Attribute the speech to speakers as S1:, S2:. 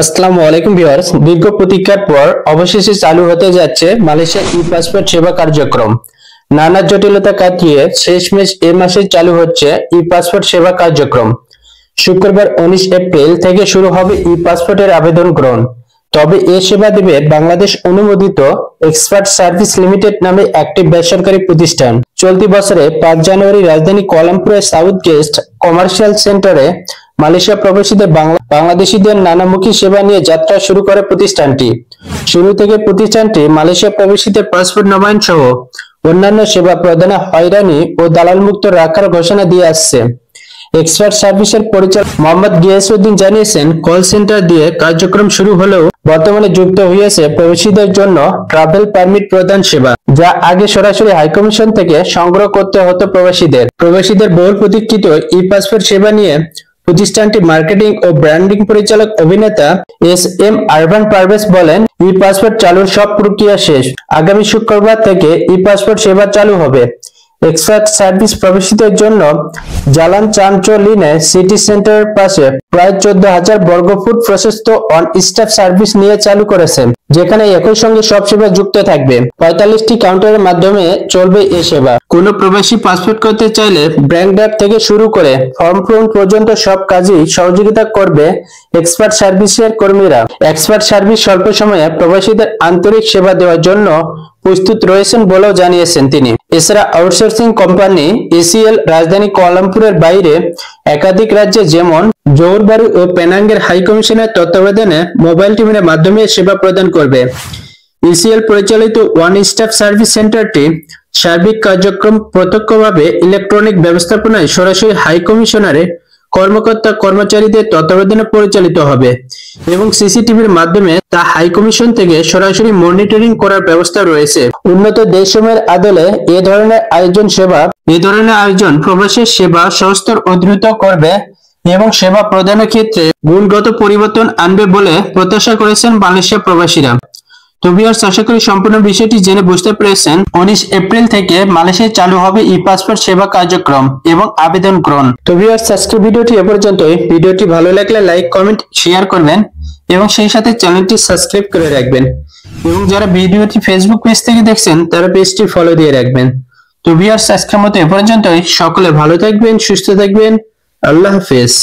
S1: আসসালামু আলাইকুম ভিউয়ার্স, দীর্ঘ প্রতীক্ষার পর অবশেষে চালু হতে যাচ্ছে মালয়েশিয়া ই পাসপোর্ট সেবা কার্যক্রম। নানা জটিলতা কাটিয়ে শেষমেশ এ মাসে চালু হচ্ছে ই পাসপোর্ট সেবা কার্যক্রম। শুক্রবার 19 এপ্রিল থেকে শুরু হবে ই পাসপোর্টের আবেদন গ্রহণ। তবে এ সেবা দেবে বাংলাদেশ অনুমোদিত এক্সপার্ট সার্ভিস লিমিটেড নামে একটি বেসরকারি প্রতিষ্ঠান। চলতি বছরে 5 জানুয়ারি রাজধানী কুয়ালালামপুরের সাউথ গেস্ট কমার্শিয়াল সেন্টারে মালয়েশিয়া প্রবাসীদের বাংলাদেশিদের নানামুখী সেবা নিয়ে যাত্রা শুরু করে প্রতিষ্ঠানটি। শুরু থেকে প্রতিষ্ঠানটি মালয়েশিয়া প্রবাসীদের পাসপোর্ট নবায়ন সহ অন্যান্য সেবা প্রদানে হয়রানি ও দালাল মুক্ত রাখার ঘোষণা দিয়ে আসছে। এক্সপার্ট সার্ভিসের পরিচালক মোহাম্মদ গিয়াসউদ্দিন জানিয়েছেন, কল সেন্টার দিয়ে কার্যক্রম শুরু হলেও বর্তমানে যুক্ত হয়েছে প্রবাসীদের জন্য ট্রাভেল পারমিট প্রদান সেবা, যা আগে সরাসরি হাইকমিশন থেকে সংগ্রহ করতে হতো প্রবাসীদের বহুল প্রতীক্ষিত ই পাসপোর্ট সেবা নিয়ে প্রতিষ্ঠানটি মার্কেটিং ও ব্র্যান্ডিং পরিচালক অভিনেতা এস.এম. আরভান পারভেজ বলেন, ই পাসপোর্ট চালুর সব প্রক্রিয়া শেষ। আগামী শুক্রবার থেকে ই পাসপোর্ট সেবা চালু হবে। এক্সপার্ট সার্ভিস প্রবাসীদের জন্য জালান চানচোলিনে সিটি সেন্টারের পাশে প্রায় 14,000 বর্গফুট প্রশস্ত অন স্টাফ সার্ভিস নিয়ে চালু করেছে, যেখানে একই সঙ্গে সব সেবা যুক্ত থাকবে। 45টি কাউন্টারের মাধ্যমে চলবে এ সেবা। কোনো প্রবাসী পাসপোর্ট করতে চাইলে ব্যাংক ড্রাফট থেকে শুরু করে ফর্ম পূরণ পর্যন্ত সব কাজই সহযোগিতা করবে এক্সপার্ট সার্ভিসের কর্মীরা। এক্সপার্ট সার্ভিস স্বল্প সময়ে প্রবাসীদের আন্তরিক সেবা দেওয়ার জন্য প্রস্তুত রয়েছেন বলেও জানিয়েছেন তিনি। এছাড়া আউটসোর্সিং কোম্পানি এসিএল রাজধানী কুয়ালালামপুরের বাইরে একাধিক রাজ্যে যেমন জোহর বারু ও পেনাঙ্গের হাইকমিশনের তত্ত্বাবধানে মোবাইল টিমের মাধ্যমে সেবা প্রদান করবে। এসিএল পরিচালিত ওয়ান স্টপ সার্ভিস সেন্টারটি সার্বিক কার্যক্রম প্রত্যক্ষভাবে ইলেকট্রনিক ব্যবস্থাপনায় সরাসরি হাইকমিশনারে কর্মকর্তা কর্মচারীদের তত্ত্বাবধানে পরিচালিত হবে এবং সিসিটিভির মাধ্যমে তা হাইকমিশন থেকে সরাসরি মনিটরিং করার ব্যবস্থা রয়েছে। উন্নত দেশসমূহের আদলে এ ধরনের আয়োজন প্রবাসী সেবা সহজতর ও দ্রুত করবে এবং সেবা প্রদানের ক্ষেত্রে গুণগত পরিবর্তন আনবে বলে প্রত্যাশা করেছেন মালয়েশিয়া প্রবাসীরা। তো ভিউয়ার্স, আশা করি সম্পূর্ণ বিষয়টি জেনে বুঝতে পেরেছেন। 19 এপ্রিল থেকে মালয়েশিয়ায় চালু হবে ই পাসপোর্ট সেবা কার্যক্রম এবং আবেদন গ্রহণ। তো ভিউয়ার্স, আজকের ভিডিওটি এ পর্যন্তই। ভিডিওটি ভালো লাগলে লাইক, কমেন্ট, শেয়ার করবেন এবং সেই সাথে চ্যানেলটি সাবস্ক্রাইব করে রাখবেন এবং যারা ভিডিওটি ফেসবুক পেজ থেকে দেখছেন তারা পেজটি ফলো দিয়ে রাখবেন। তো ভিউয়ার্স, আজকের মতো এ পর্যন্তই। সকলে ভালো থাকবেন, সুস্থ থাকবেন। আল্লাহ হাফেজ।